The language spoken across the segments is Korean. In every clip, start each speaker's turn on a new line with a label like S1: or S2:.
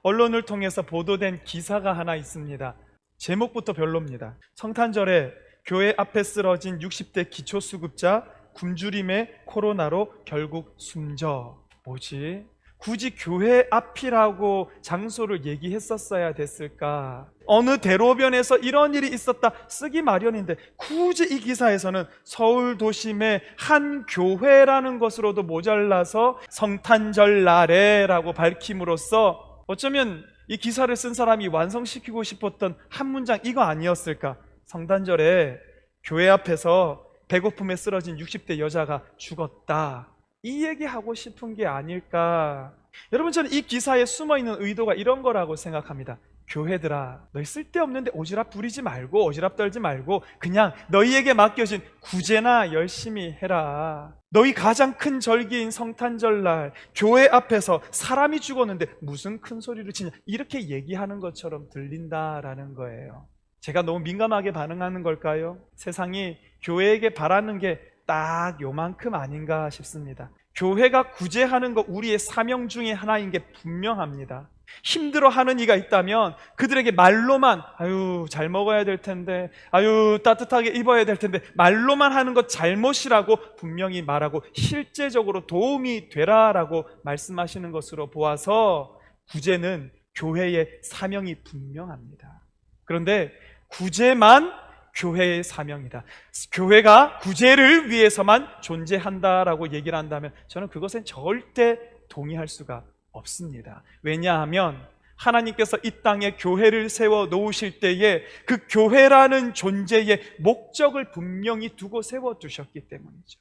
S1: 언론을 통해서 보도된 기사가 하나 있습니다. 제목부터 별로입니다. 성탄절에 교회 앞에 쓰러진 60대 기초수급자 굶주림에 코로나로 결국 숨져. 뭐지? 굳이 교회 앞이라고 장소를 얘기했었어야 됐을까? 어느 대로변에서 이런 일이 있었다 쓰기 마련인데 굳이 이 기사에서는 서울 도심의 한 교회라는 것으로도 모자라서 성탄절 날에라고 밝힘으로써 어쩌면 이 기사를 쓴 사람이 완성시키고 싶었던 한 문장 이거 아니었을까? 성탄절에 교회 앞에서 배고픔에 쓰러진 60대 여자가 죽었다, 이 얘기하고 싶은 게 아닐까? 여러분, 저는 이 기사에 숨어있는 의도가 이런 거라고 생각합니다. 교회들아, 너희 쓸데없는데 오지랖 부리지 말고 오지랖 떨지 말고 그냥 너희에게 맡겨진 구제나 열심히 해라. 너희 가장 큰 절기인 성탄절날 교회 앞에서 사람이 죽었는데 무슨 큰 소리를 치냐, 이렇게 얘기하는 것처럼 들린다라는 거예요. 제가 너무 민감하게 반응하는 걸까요? 세상이 교회에게 바라는 게 딱 요만큼 아닌가 싶습니다. 교회가 구제하는 거 우리의 사명 중에 하나인 게 분명합니다. 힘들어하는 이가 있다면 그들에게 말로만 아유 잘 먹어야 될 텐데, 아유 따뜻하게 입어야 될 텐데 말로만 하는 것 잘못이라고 분명히 말하고 실제적으로 도움이 되라라고 말씀하시는 것으로 보아서 구제는 교회의 사명이 분명합니다. 그런데 구제만 교회의 사명이다, 교회가 구제를 위해서만 존재한다라고 얘기를 한다면 저는 그것엔 절대 동의할 수가 없습니다. 왜냐하면 하나님께서 이 땅에 교회를 세워 놓으실 때에 그 교회라는 존재의 목적을 분명히 두고 세워 두셨기 때문이죠.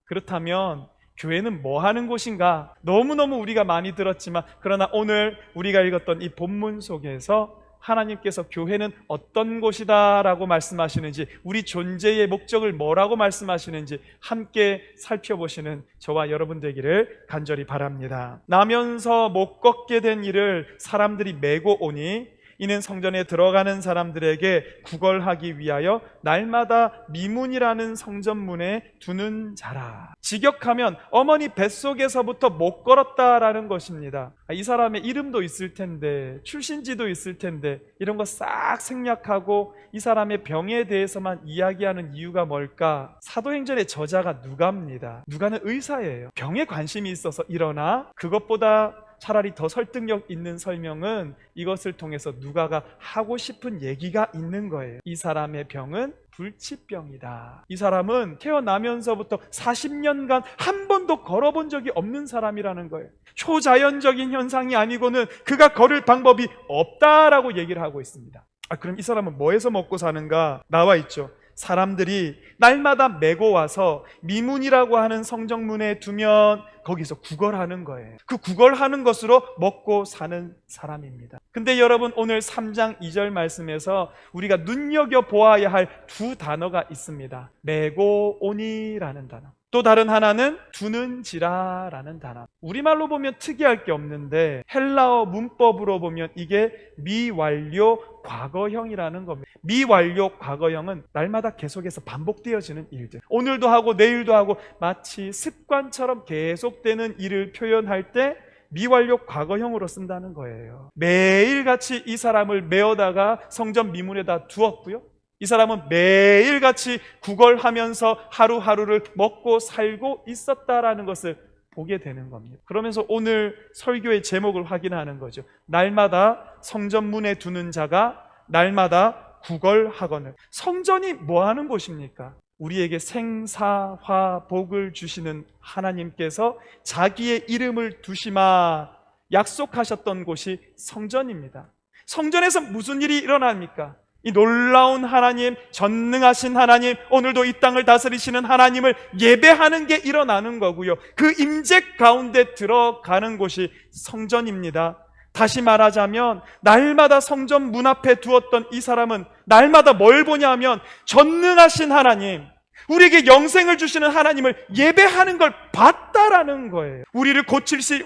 S1: 그렇다면 교회는 뭐 하는 곳인가? 너무너무 우리가 많이 들었지만 그러나 오늘 우리가 읽었던 이 본문 속에서 하나님께서 교회는 어떤 곳이다 라고 말씀하시는지, 우리 존재의 목적을 뭐라고 말씀하시는지 함께 살펴보시는 저와 여러분 되기를 간절히 바랍니다. 나면서 못 걷게 된 이를 사람들이 메고 오니 이는 성전에 들어가는 사람들에게 구걸하기 위하여 날마다 미문이라는 성전문에 두는 자라. 직역하면 어머니 뱃속에서부터 못 걸었다라는 것입니다. 이 사람의 이름도 있을 텐데, 출신지도 있을 텐데 이런 거 싹 생략하고 이 사람의 병에 대해서만 이야기하는 이유가 뭘까? 사도행전의 저자가 누가입니다. 누가는 의사예요. 병에 관심이 있어서 일어나 그것보다 차라리 더 설득력 있는 설명은 이것을 통해서 누가가 하고 싶은 얘기가 있는 거예요. 이 사람의 병은 불치병이다. 이 사람은 태어나면서부터 40년간 한 번도 걸어본 적이 없는 사람이라는 거예요. 초자연적인 현상이 아니고는 그가 걸을 방법이 없다라고 얘기를 하고 있습니다. 그럼 이 사람은 뭐해서 먹고 사는가? 나와 있죠. 사람들이 날마다 메고 와서 미문이라고 하는 성정문에 두면 거기서 구걸하는 거예요. 그 구걸하는 것으로 먹고 사는 사람입니다. 근데 여러분, 오늘 3장 2절 말씀에서 우리가 눈여겨보아야 할 두 단어가 있습니다. 메고 오니라는 단어, 또 다른 하나는 두는지라라는 단어. 우리말로 보면 특이할 게 없는데 헬라어 문법으로 보면 이게 미완료 과거형이라는 겁니다. 미완료 과거형은 날마다 계속해서 반복되어지는 일들, 오늘도 하고 내일도 하고 마치 습관처럼 계속되는 일을 표현할 때 미완료 과거형으로 쓴다는 거예요. 매일같이 이 사람을 메어다가 성전 미문에다 두었고요, 이 사람은 매일같이 구걸하면서 하루하루를 먹고 살고 있었다라는 것을 보게 되는 겁니다. 그러면서 오늘 설교의 제목을 확인하는 거죠. 날마다 성전문에 두는 자가 날마다 구걸하거늘. 성전이 뭐 하는 곳입니까? 우리에게 생사화 복을 주시는 하나님께서 자기의 이름을 두시마 약속하셨던 곳이 성전입니다. 성전에서 무슨 일이 일어납니까? 이 놀라운 하나님, 전능하신 하나님, 오늘도 이 땅을 다스리시는 하나님을 예배하는 게 일어나는 거고요, 그 임재 가운데 들어가는 곳이 성전입니다. 다시 말하자면 날마다 성전 문 앞에 두었던 이 사람은 날마다 뭘 보냐면 전능하신 하나님, 우리에게 영생을 주시는 하나님을 예배하는 걸 봤다라는 거예요. 우리를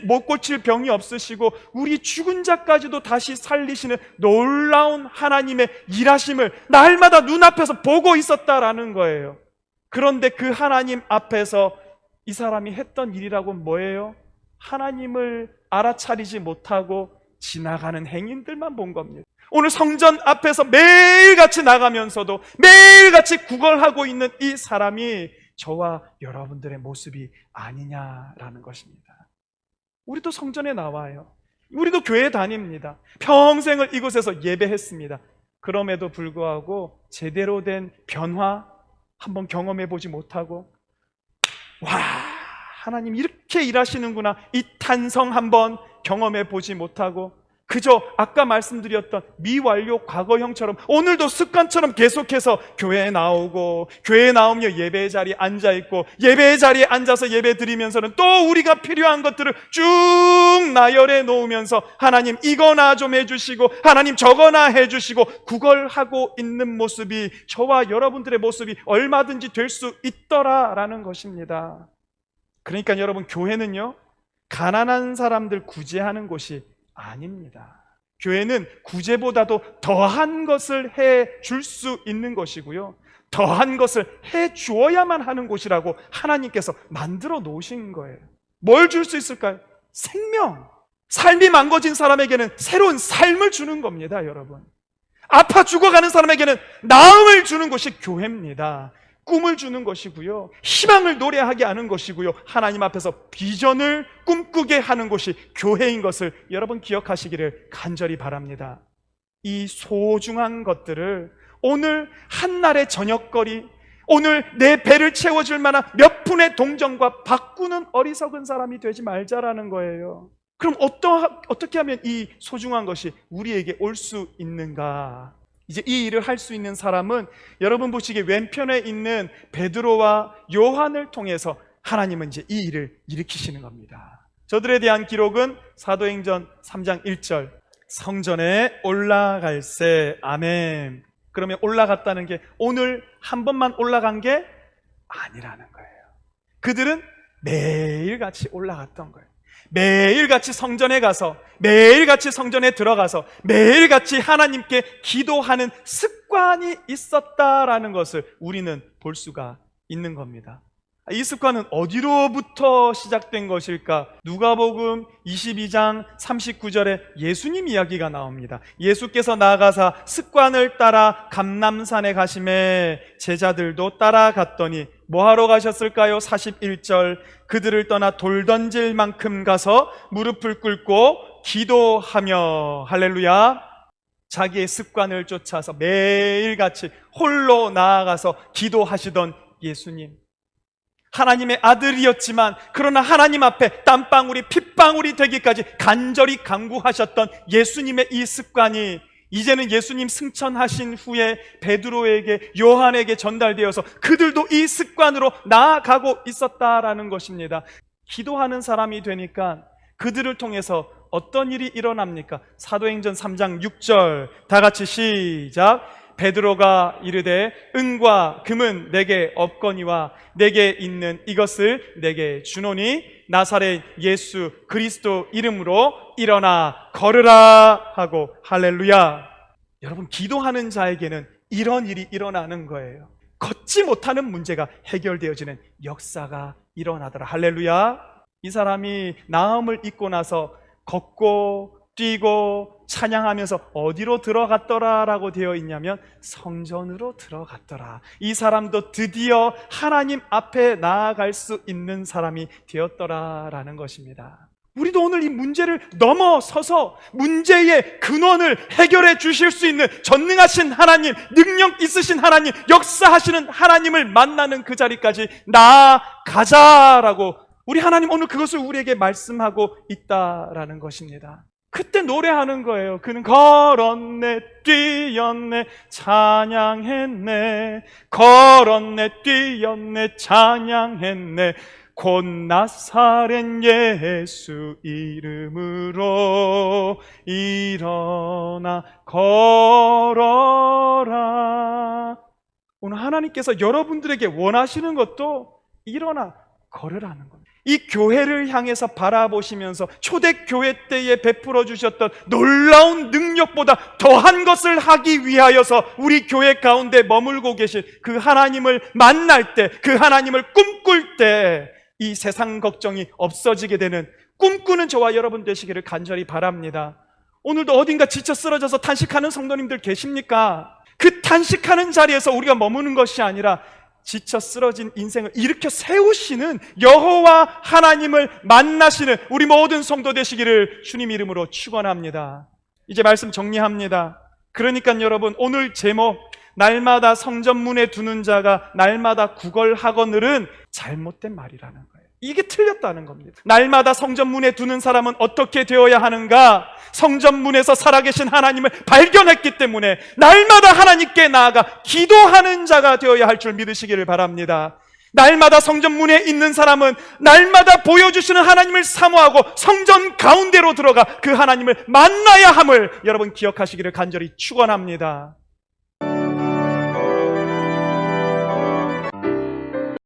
S1: 못 고칠 병이 없으시고 우리 죽은 자까지도 다시 살리시는 놀라운 하나님의 일하심을 날마다 눈앞에서 보고 있었다라는 거예요. 그런데 그 하나님 앞에서 이 사람이 했던 일이라고는 뭐예요? 하나님을 알아차리지 못하고 지나가는 행인들만 본 겁니다. 오늘 성전 앞에서 매일같이 나가면서도 매일같이 구걸하고 있는 이 사람이 저와 여러분들의 모습이 아니냐라는 것입니다. 우리도 성전에 나와요. 우리도 교회 다닙니다. 평생을 이곳에서 예배했습니다. 그럼에도 불구하고 제대로 된 변화 한번 경험해 보지 못하고, 와, 하나님 이렇게 일하시는구나, 이 탄성 한번 경험해 보지 못하고, 그저 아까 말씀드렸던 미완료 과거형처럼 오늘도 습관처럼 계속해서 교회에 나오고, 교회에 나오며 예배의 자리에 앉아있고, 예배의 자리에 앉아서 예배 드리면서는 또 우리가 필요한 것들을 쭉 나열해 놓으면서 하나님 이거나 좀 해주시고 하나님 저거나 해주시고 구걸하고 있는 모습이 저와 여러분들의 모습이 얼마든지 될 수 있더라라는 것입니다. 그러니까 여러분, 교회는요 가난한 사람들 구제하는 곳이 아닙니다. 교회는 구제보다도 더한 것을 해 줄 수 있는 것이고요, 더한 것을 해 주어야만 하는 곳이라고 하나님께서 만들어 놓으신 거예요. 뭘 줄 수 있을까요? 생명. 삶이 망가진 사람에게는 새로운 삶을 주는 겁니다. 여러분, 아파 죽어가는 사람에게는 나음을 주는 것이 교회입니다. 꿈을 주는 것이고요, 희망을 노래하게 하는 것이고요, 하나님 앞에서 비전을 꿈꾸게 하는 것이 교회인 것을 여러분 기억하시기를 간절히 바랍니다. 이 소중한 것들을 오늘 한날의 저녁거리, 오늘 내 배를 채워줄 만한 몇 푼의 동전과 바꾸는 어리석은 사람이 되지 말자라는 거예요. 그럼 어떻게 하면 이 소중한 것이 우리에게 올 수 있는가? 이제 이 일을 할 수 있는 사람은 여러분 보시기에 왼편에 있는 베드로와 요한을 통해서 하나님은 이제 이 일을 일으키시는 겁니다. 저들에 대한 기록은 사도행전 3장 1절, 성전에 올라갈새. 아멘. 그러면 올라갔다는 게 오늘 한 번만 올라간 게 아니라는 거예요. 그들은 매일같이 올라갔던 거예요. 매일같이 성전에 가서, 매일같이 성전에 들어가서 매일같이 하나님께 기도하는 습관이 있었다라는 것을 우리는 볼 수가 있는 겁니다. 이 습관은 어디로부터 시작된 것일까? 누가복음 22장 39절에 예수님 이야기가 나옵니다. 예수께서 나아가사 습관을 따라 감람산에 가심에 제자들도 따라갔더니 뭐하러 가셨을까요? 41절, 그들을 떠나 돌 던질 만큼 가서 무릎을 꿇고 기도하며. 할렐루야. 자기의 습관을 쫓아서 매일같이 홀로 나아가서 기도하시던 예수님, 하나님의 아들이었지만 그러나 하나님 앞에 땀방울이 핏방울이 되기까지 간절히 간구하셨던 예수님의 이 습관이 이제는 예수님 승천하신 후에 베드로에게, 요한에게 전달되어서 그들도 이 습관으로 나아가고 있었다라는 것입니다. 기도하는 사람이 되니까 그들을 통해서 어떤 일이 일어납니까? 사도행전 3장 6절, 다 같이 시작. 베드로가 이르되 은과 금은 내게 없거니와 내게 있는 이것을 내게 주노니 나사렛 예수 그리스도 이름으로 일어나 걸으라 하고. 할렐루야. 여러분, 기도하는 자에게는 이런 일이 일어나는 거예요. 걷지 못하는 문제가 해결되어지는 역사가 일어나더라. 할렐루야. 이 사람이 나음을 입고 나서 걷고 뛰고 찬양하면서 어디로 들어갔더라라고 되어 있냐면 성전으로 들어갔더라. 이 사람도 드디어 하나님 앞에 나아갈 수 있는 사람이 되었더라라는 것입니다. 우리도 오늘 이 문제를 넘어서서 문제의 근원을 해결해 주실 수 있는 전능하신 하나님, 능력 있으신 하나님, 역사하시는 하나님을 만나는 그 자리까지 나아가자라고 우리 하나님 오늘 그것을 우리에게 말씀하고 있다라는 것입니다. 그때 노래하는 거예요. 그는 걸었네, 뛰었네, 찬양했네. 걸었네, 뛰었네, 찬양했네. 곧 나사렛 예수 이름으로 일어나 걸어라. 오늘 하나님께서 여러분들에게 원하시는 것도 일어나 걸으라는 겁니다. 이 교회를 향해서 바라보시면서 초대교회 때에 베풀어 주셨던 놀라운 능력보다 더한 것을 하기 위하여서 우리 교회 가운데 머물고 계신 그 하나님을 만날 때, 그 하나님을 꿈꿀 때 이 세상 걱정이 없어지게 되는 꿈꾸는 저와 여러분 되시기를 간절히 바랍니다. 오늘도 어딘가 지쳐 쓰러져서 탄식하는 성도님들 계십니까? 그 탄식하는 자리에서 우리가 머무는 것이 아니라 지쳐 쓰러진 인생을 일으켜 세우시는 여호와 하나님을 만나시는 우리 모든 성도 되시기를 주님 이름으로 축원합니다. 이제 말씀 정리합니다. 그러니까 여러분, 오늘 제목 날마다 성전문에 두는 자가 날마다 구걸하거늘은 잘못된 말이라는 거예요. 이게 틀렸다는 겁니다. 날마다 성전문에 두는 사람은 어떻게 되어야 하는가? 성전문에서 살아계신 하나님을 발견했기 때문에 날마다 하나님께 나아가 기도하는 자가 되어야 할 줄 믿으시기를 바랍니다. 날마다 성전문에 있는 사람은 날마다 보여주시는 하나님을 사모하고 성전 가운데로 들어가 그 하나님을 만나야 함을 여러분 기억하시기를 간절히 축원합니다.